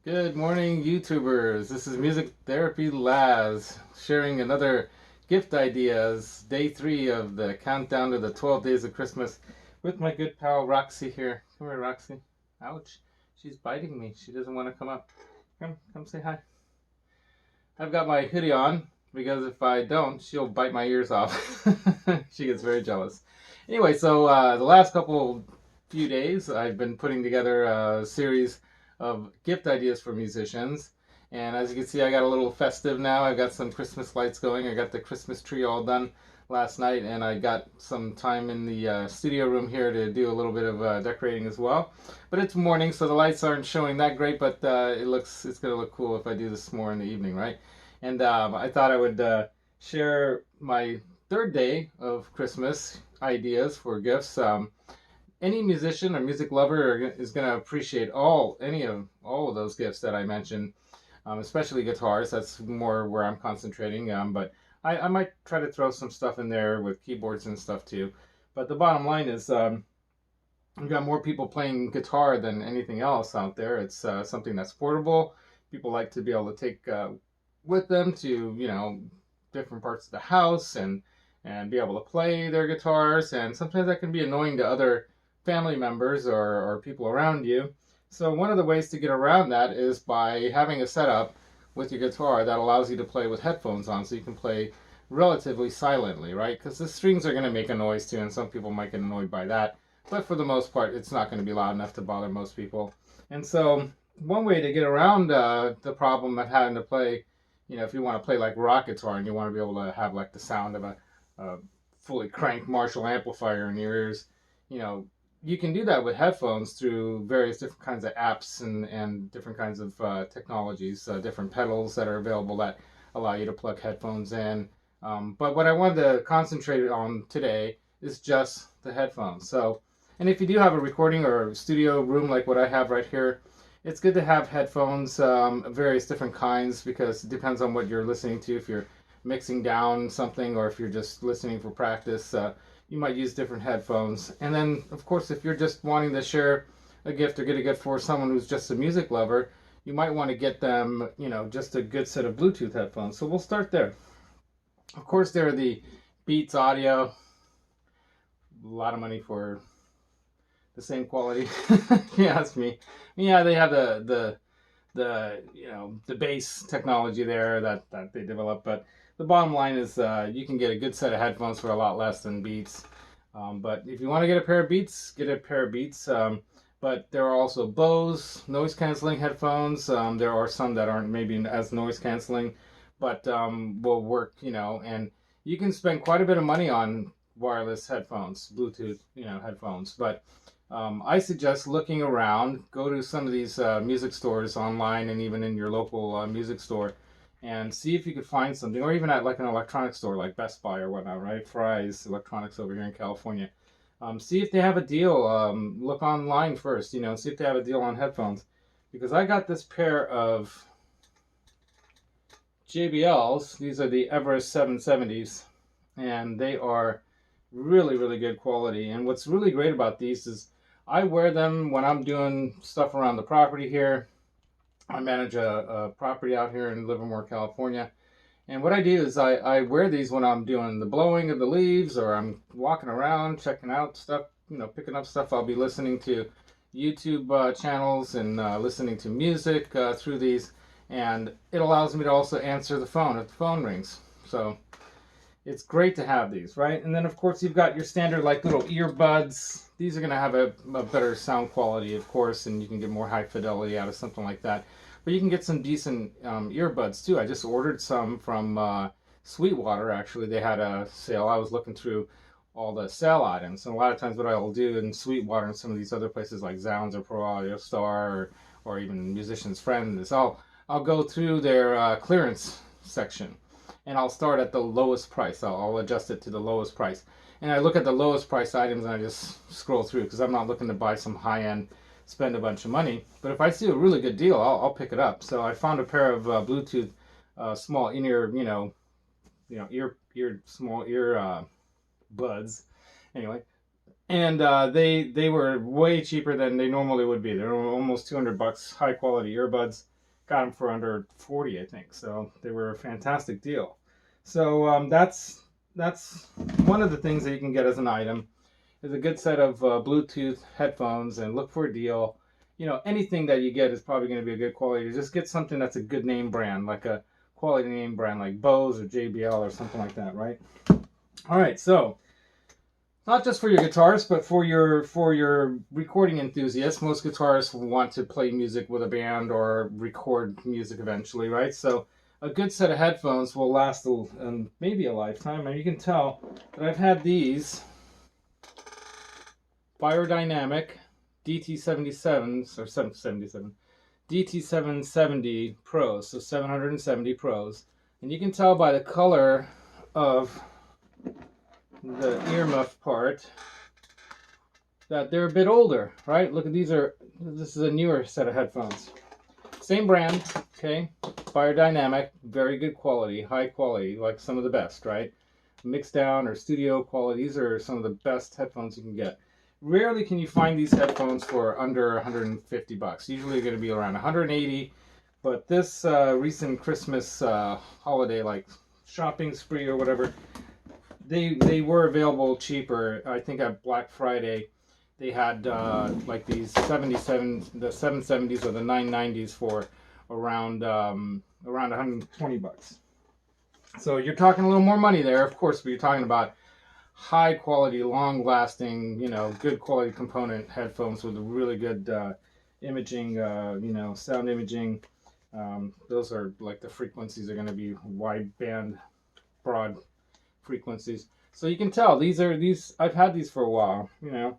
Good morning, YouTubers. This is Music Therapy Laz sharing another gift ideas, day 3 of the countdown to the 12 days of Christmas with my good pal Roxy here. Come here, Roxy. Ouch. She's biting me. She doesn't want to come up. Come say hi. I've got my hoodie on because if I don't, she'll bite my ears off. She gets very jealous. Anyway, so the last few days, I've been putting together a series of gift ideas for musicians. And as you can see, I got a little festive now. I've got some Christmas lights going. I got the Christmas tree all done last night, and I got some time in the studio room here to do a little bit of decorating as well. But it's morning, so the lights aren't showing that great, but it's gonna look cool if I do this more in the evening, right? And I thought I would share my third day of Christmas ideas for gifts. Any musician or music lover is going to appreciate all of those gifts that I mentioned, especially guitars. That's more where I'm concentrating. But I might try to throw some stuff in there with keyboards and stuff too. But the bottom line is, we've got more people playing guitar than anything else out there. It's something that's portable. People like to be able to take with them to different parts of the house and be able to play their guitars. And sometimes that can be annoying to other family members or people around you. So one of the ways to get around that is by having a setup with your guitar that allows you to play with headphones on, so you can play relatively silently, right? Because the strings are going to make a noise too, and some people might get annoyed by that. But for the most part, it's not going to be loud enough to bother most people. And so one way to get around the problem of having to play, if you want to play like rock guitar and you want to be able to have like the sound of a fully cranked Marshall amplifier in your ears, you can do that with headphones through various different kinds of apps and different kinds of technologies, different pedals that are available that allow you to plug headphones in. But what I wanted to concentrate on today is just the headphones. So, and if you do have a recording or studio room like what I have right here, it's good to have headphones, various different kinds, because it depends on what you're listening to. If you're mixing down something or if you're just listening for practice, you might use different headphones. And then, of course, if you're just wanting to share a gift or get a gift for someone who's just a music lover, you might want to get them, just a good set of Bluetooth headphones. So we'll start there. Of course, there are the Beats Audio. A lot of money for the same quality, if you ask me. Yeah, they have the bass technology there that they develop, but the bottom line is you can get a good set of headphones for a lot less than Beats. But if you want to get a pair of Beats, get a pair of Beats. But there are also Bose noise canceling headphones. There are some that aren't maybe as noise canceling, but will work, and you can spend quite a bit of money on wireless headphones, Bluetooth, headphones. But I suggest looking around. Go to some of these music stores online and even in your local music store, and see if you could find something, or even at like an electronics store like Best Buy or whatnot, right? Fry's Electronics over here in California. See if they have a deal. Look online first, see if they have a deal on headphones. Because I got this pair of JBLs. These are the Everest 770s, and they are really, really good quality. And what's really great about these is I wear them when I'm doing stuff around the property here. I manage a property out here in Livermore, California. And what I do is I wear these when I'm doing the blowing of the leaves, or I'm walking around, checking out stuff, picking up stuff. I'll be listening to YouTube channels and listening to music through these. And it allows me to also answer the phone if the phone rings. So it's great to have these, right? And then, of course, you've got your standard like little earbuds. These are going to have a better sound quality, of course, and you can get more high fidelity out of something like that. But you can get some decent earbuds, too. I just ordered some from Sweetwater, actually. They had a sale. I was looking through all the sale items. And a lot of times what I'll do in Sweetwater and some of these other places like Zounds or Pro Audio Star or even Musician's Friend is I'll go through their clearance section. And I'll start at the lowest price. I'll adjust it to the lowest price. And I look at the lowest price items and I just scroll through because I'm not looking to buy some high-end, spend a bunch of money. But if I see a really good deal, I'll pick it up. So I found a pair of Bluetooth small in-ear, small ear buds. Anyway, and they were way cheaper than they normally would be. They're almost $200, high quality earbuds. Got them for under 40, I think. So they were a fantastic deal. So that's one of the things that you can get as an item is a good set of Bluetooth headphones, and look for a deal. You know, anything that you get is probably going to be a good quality. Just get something that's a good name brand, like a quality name brand like Bose or JBL or something like that, right? All right, so not just for your guitars, but for your recording enthusiasts. Most guitarists want to play music with a band or record music eventually, right? So a good set of headphones will last maybe a lifetime. And you can tell that I've had these Beyerdynamic DT77s or 777 DT770 Pros, so 770 Pros, and you can tell by the color of the earmuff part that they're a bit older, right? Look at this is a newer set of headphones. Same brand, okay? Beyerdynamic, very good quality, high quality, like some of the best, right? Mixed down or studio quality, these are some of the best headphones you can get. Rarely can you find these headphones for under 150 bucks. Usually they're going to be around 180, but this recent Christmas holiday, like shopping spree or whatever, they were available cheaper. I think at Black Friday they had like these the 770s or the 990s for around 120 bucks. So you're talking a little more money there, of course, but you're talking about high quality, long lasting, you know, good quality component headphones with really good imaging, you know, sound imaging. Those are like the frequencies are going to be wide band, broad frequencies. So you can tell these I've had these for a while, you know,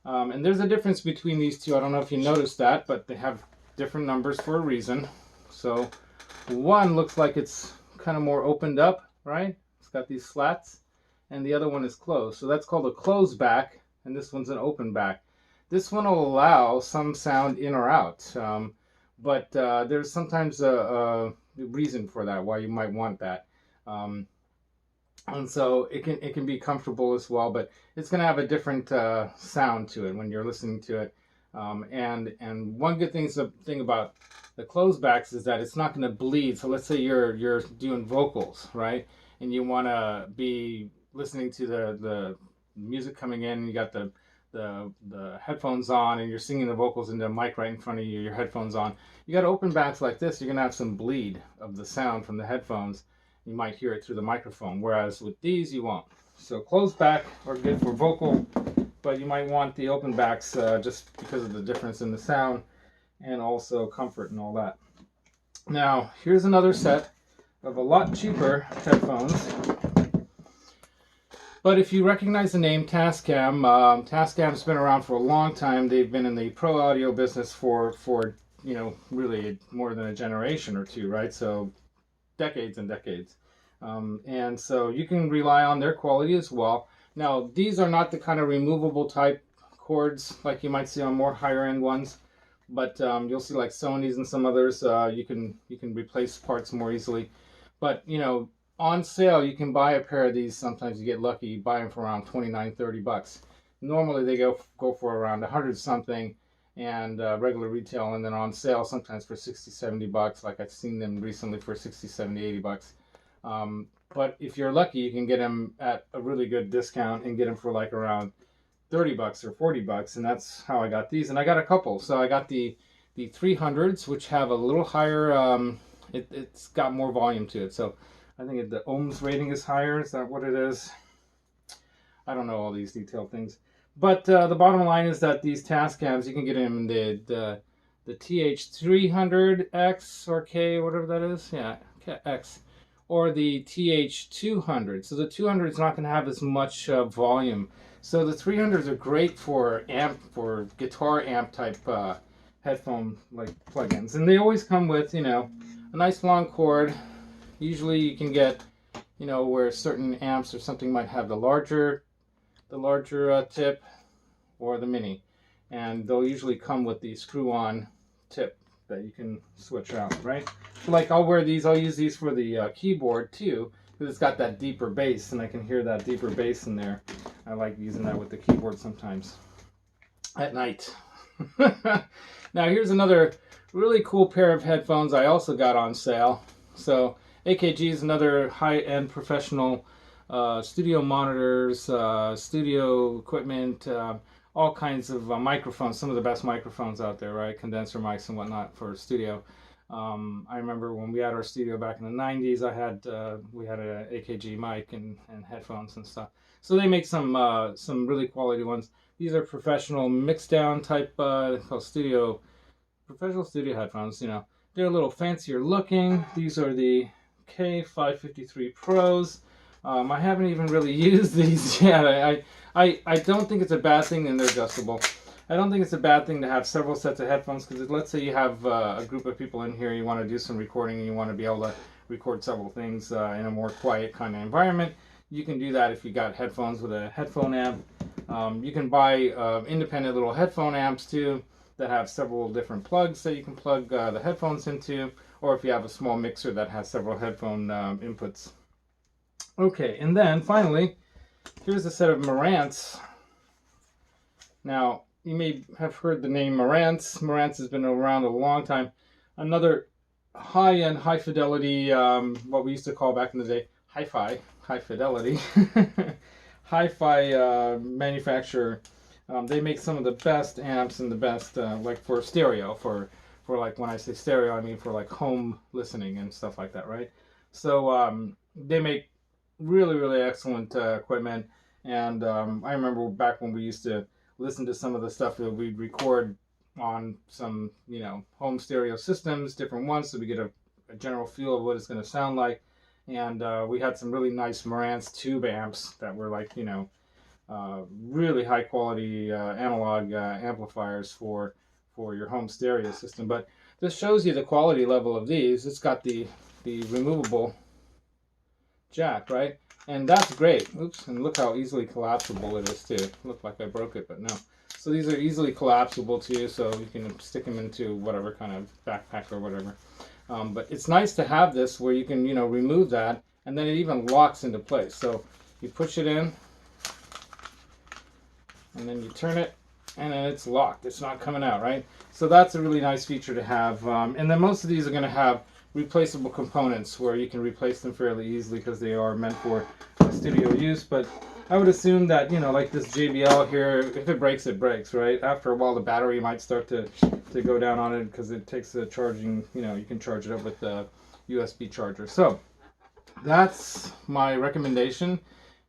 and there's a difference between these two. I don't know if you noticed that, but they have different numbers for a reason. So one looks like it's kind of more opened up, right? It's got these slats, and the other one is closed. So that's called a closed back, and this one's an open back. This one will allow some sound in or out, but there's sometimes a reason for that, why you might want that. And so it can be comfortable as well, but it's going to have a different sound to it when you're listening to it. And one good thing about the closed backs is that it's not going to bleed. So let's say you're doing vocals, right? And you want to be listening to the music coming in, and you got the headphones on, and you're singing the vocals into a mic right in front of you, your headphones on. You got open backs like this, you're going to have some bleed of the sound from the headphones. You might hear it through the microphone, whereas with these you won't. So closed back are good for vocal, but you might want the open backs just because of the difference in the sound and also comfort and all that. Now here's another set of a lot cheaper headphones, but if you recognize the name Tascam, Tascam's been around for a long time. They've been in the pro audio business for you know, really more than a generation or two, right? So decades and decades. And so you can rely on their quality as well. Now, these are not the kind of removable type cords like you might see on more higher end ones, but you'll see like Sony's and some others, you can replace parts more easily. But, you know, on sale, you can buy a pair of these. Sometimes you get lucky, you buy them for around 29, 30 bucks. Normally they go for around 100 something, and regular retail, and then on sale sometimes for 60, 70 bucks. Like I've seen them recently for 60, 70, 80 bucks. But if you're lucky, you can get them at a really good discount and get them for like around 30 bucks or 40 bucks. And that's how I got these. And I got a couple. So I got the 300s, which have a little higher, it's got more volume to it. So I think the ohms rating is higher. Is that what it is? I don't know all these detailed things. But the bottom line is that these Tascams, you can get them in the TH-300X or K, whatever that is. Yeah, X. Or the TH-200. So the 200 is not going to have as much volume. So the 300s are great for guitar amp type headphone like plugins. And they always come with, you know, a nice long cord. Usually you can get, you know, where certain amps or something might have the larger tip or the mini, and they'll usually come with the screw-on tip that you can switch out, right? So like I'll use these for the keyboard too, because it's got that deeper bass, and I can hear that deeper bass in there. I like using that with the keyboard sometimes at night. Now here's another really cool pair of headphones I also got on sale. So AKG is another high-end professional studio monitors, studio equipment, all kinds of microphones, some of the best microphones out there, right? Condenser mics and whatnot for studio. I remember when we had our studio back in the 90s, we had an AKG mic and headphones and stuff. So they make some really quality ones. These are professional mix down type called professional studio headphones. You know, they're a little fancier looking. These are the K553 Pros. I haven't even really used these yet. I don't think it's a bad thing, and they're adjustable. I don't think it's a bad thing to have several sets of headphones, because let's say you have a group of people in here, you want to do some recording, and you want to be able to record several things in a more quiet kind of environment. You can do that if you got headphones with a headphone amp. You can buy independent little headphone amps too that have several different plugs that you can plug the headphones into, or if you have a small mixer that has several headphone inputs. Okay, and then finally, here's a set of Marantz. Now, you may have heard the name Marantz. Marantz has been around a long time. Another high-end, high-fidelity, what we used to call back in the day, hi-fi, high-fidelity, hi-fi manufacturer. They make some of the best amps and the best, like for stereo, for like, when I say stereo, I mean for like home listening and stuff like that, right? So they make really, really excellent equipment. And I remember back when we used to listen to some of the stuff that we'd record on some, you know, home stereo systems, different ones, so we get a general feel of what it's going to sound like. And we had some really nice Marantz tube amps that were like, you know, really high quality analog amplifiers for your home stereo system. But this shows you the quality level of these. It's got the removable jack, right? And that's great. Oops, and look how easily collapsible it is too. Looked like I broke it, but no. So these are easily collapsible too, so you can stick them into whatever kind of backpack or whatever. But it's nice to have this where you can, you know, remove that, and then it even locks into place. So you push it in, and then you turn it, and then it's locked. It's not coming out, right? So that's a really nice feature to have. And then most of these are going to have replaceable components where you can replace them fairly easily because they are meant for studio use. But I would assume that, you know, like this JBL here, if it breaks, it breaks, right? After a while, the battery might start to go down on it because it takes the charging, you know, you can charge it up with the USB charger. So that's my recommendation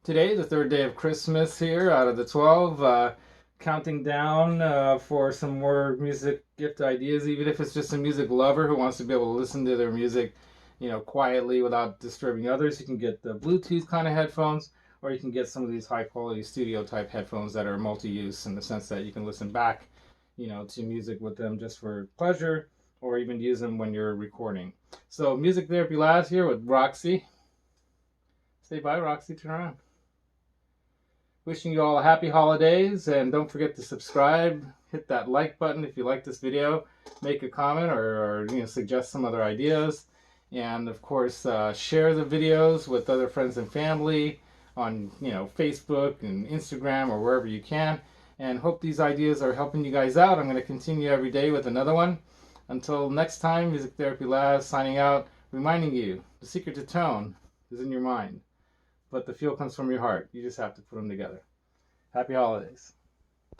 today, the third day of Christmas here out of the 12. Counting down for some more music gift ideas, even if it's just a music lover who wants to be able to listen to their music, you know, quietly without disturbing others. You can get the Bluetooth kind of headphones, or you can get some of these high quality studio type headphones that are multi-use in the sense that you can listen back, you know, to music with them just for pleasure, or even use them when you're recording. So Music Therapy Labs here with Roxy. Say bye, Roxy, turn around. Wishing you all a happy holidays, and don't forget to subscribe. Hit that like button if you like this video. Make a comment or you know, suggest some other ideas. And of course, share the videos with other friends and family on, you know, Facebook and Instagram or wherever you can. And hope these ideas are helping you guys out. I'm going to continue every day with another one. Until next time, Music Therapy Labs signing out, reminding you the secret to tone is in your mind. But the feel comes from your heart. You just have to put them together. Happy holidays.